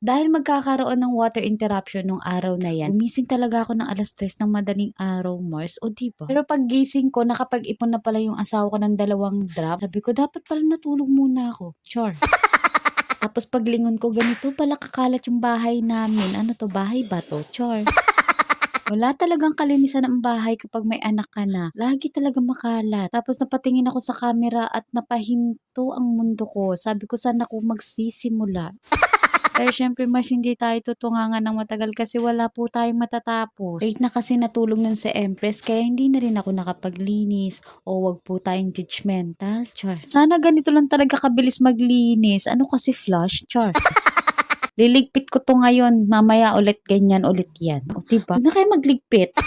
Dahil magkakaroon ng water interruption nung araw na yan, gumising talaga ako ng alas 3 ng madaling araw, Mars. O diba? Pero pag gising ko, nakapag-ipon na pala yung asawa ko ng 2 drum. Sabi ko, dapat pala natulog muna ako. Char. Tapos paglingon ko, ganito pala kakalat yung bahay namin. Ano to, bahay ba to? Char. Wala talagang kalinisan ang bahay kapag may anak ka na. Lagi talaga makalat. Tapos napatingin ako sa camera at napahinto ang mundo ko. Sabi ko, saan ako magsisimula? Pero syempre mas hindi tayo tutungangan ng matagal kasi wala po tayong matatapos. Late na kasi natulog nun sa Empress kaya hindi na rin ako nakapaglinis. O wag po tayong judgmental. Char. Sana ganito lang talaga kabilis maglinis. Ano kasi flush? Char. Liligpit ko to ngayon, mamaya ulit ganyan, ulit yan. O diba? Huwag na kayo magligpit.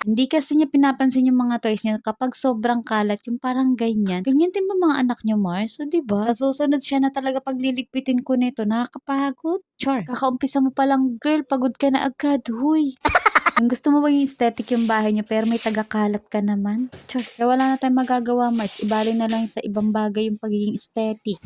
Hindi kasi niya pinapansin yung mga toys niya kapag sobrang kalat, yung parang ganyan. Ganyan din ba mga anak niyo, Mars? O diba? Sa susunod siya na talaga pag liligpitin ko nito, nakakapagod. Char. Kakaumpisa mo palang, girl, pagod ka na agad. Huy. Ang gusto mo maging aesthetic yung bahay niyo pero may taga-kalat ka naman? Char. Kaya wala na tayong magagawa, Mars. Ibali na lang sa ibang bagay yung pagiging aesthetic.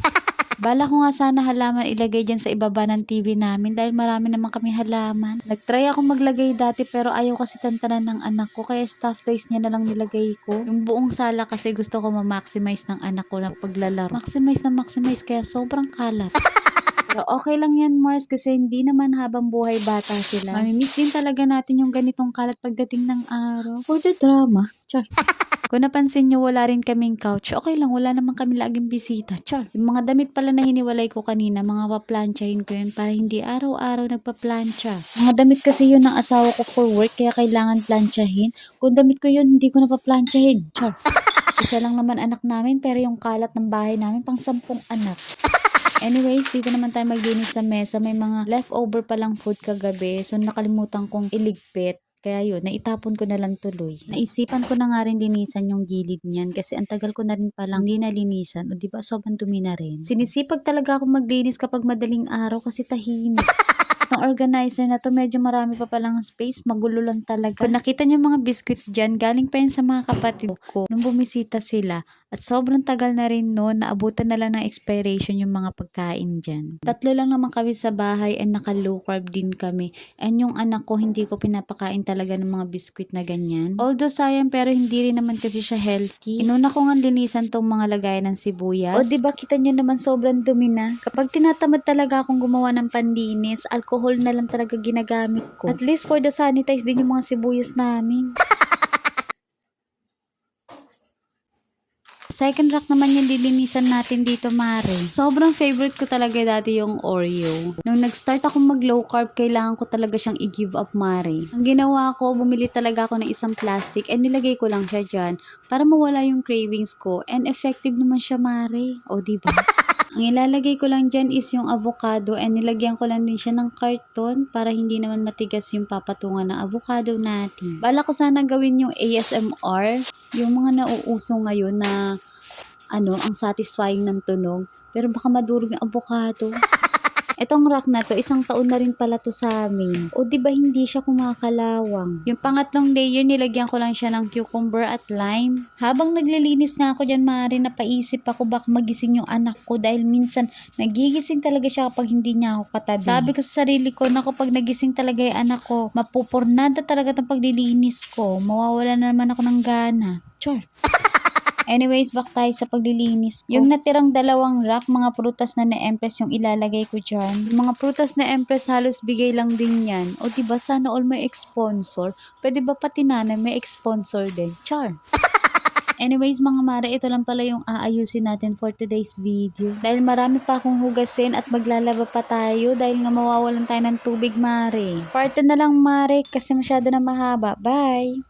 Bala ko nga sana halaman ilagay dyan sa ibaba ng TV namin dahil marami naman kami halaman. Nagtry ako maglagay dati pero ayaw kasi tantanan ng anak ko kaya stuffed toys niya na lang nilagay ko. Yung buong sala kasi gusto ko ma-maximize ng anak ko ng paglalaro. Maximize na maximize kaya sobrang kalat. Pero okay lang yan, Mars, kasi hindi naman habang buhay bata sila. Mamimiss din talaga natin yung ganitong kalat pagdating ng araw. For the drama. Char. Kung napansin nyo, wala rin kaming couch. Okay lang, wala naman kami laging bisita. Char. Yung mga damit pala na hiniwalay ko kanina, mga paplansyahin ko yun para hindi araw-araw nagpaplansya. Mga damit kasi yun ng asawa ko for work, kaya kailangan plansyahin. Kung damit ko yun, hindi ko napaplansyahin. Char. Isa lang naman anak namin, pero yung kalat ng bahay namin, pang 10 anak. Anyways, dito naman tayo maglinis sa mesa. May mga leftover palang food kagabi. So, nakalimutan kong iligpit. Kaya yun, naitapon ko na lang tuloy. Naisipan ko na nga rin linisan yung gilid niyan kasi ang tagal ko na rin palang hindi nalinisan. O diba, sobrang dumi na rin. Sinisipag talaga ako maglinis kapag madaling araw kasi tahimik. Itong organizer na to, medyo marami pa palang space. Magulo lang talaga. Kung nakita niyo mga biscuit dyan, galing pa yun sa mga kapatid ko nung bumisita sila. At sobrang tagal na rin noon, naabutan na lang ng expiration yung mga pagkain dyan. 3 lang naman kami sa bahay and naka-low carb din kami. And yung anak ko, hindi ko pinapakain talaga ng mga biscuit na ganyan. Although sayang, pero hindi rin naman kasi siya healthy. Inuna ko nga linisan tong mga lagayan ng sibuyas. O diba kita nyo naman sobrang dumi na. Kapag tinatamad talaga akong gumawa ng panlinis, alcohol na lang talaga ginagamit ko. At least for the sanitize din yung mga sibuyas namin. Second rack naman yung lilinisan natin dito, Mare. Sobrang favorite ko talaga dati yung Oreo. Nung nag-start akong mag-low carb, kailangan ko talaga siyang i-give up, Mare. Ang ginawa ko, bumili talaga ako ng isang plastic and nilagay ko lang siya dyan para mawala yung cravings ko. And effective naman siya, Mare. O, diba? Ang ilalagay ko lang dyan is yung avocado and nilagyan ko lang din siya ng karton para hindi naman matigas yung papatungan ng avocado natin. Bala ko sana gawin yung ASMR, yung mga nauuso ngayon na ang satisfying ng tunog. Pero baka madurog yung avocado. Etong rack na to, 1 taon na rin pala to sa amin. O diba hindi siya kumakalawang. Yung pangatlong layer, nilagyan ko lang siya ng cucumber at lime. Habang naglilinis nga ako dyan, Mari, napaisip ako baka magising yung anak ko dahil minsan nagigising talaga siya kapag hindi niya ako katabi. Sabi ko sa sarili ko na kapag nagising talaga yung anak ko, mapupurnada talaga itong paglilinis ko. Mawawala na naman ako ng gana. Char. Anyways, back tayo sa paglilinis ko. Yung natirang 2 rack, mga prutas na na-Empress yung ilalagay ko dyan. Yung mga prutas na Empress, halos bigay lang din yan. O diba, sana all may sponsor. Pwede ba pati nanay may sponsor din? Char! Anyways, mga Mare, ito lang pala yung aayusin natin for today's video. Dahil marami pa akong hugasin at maglalaba pa tayo dahil nga mawawalan tayo ng tubig, Mare. Parte na lang, Mare, kasi masyado na mahaba. Bye!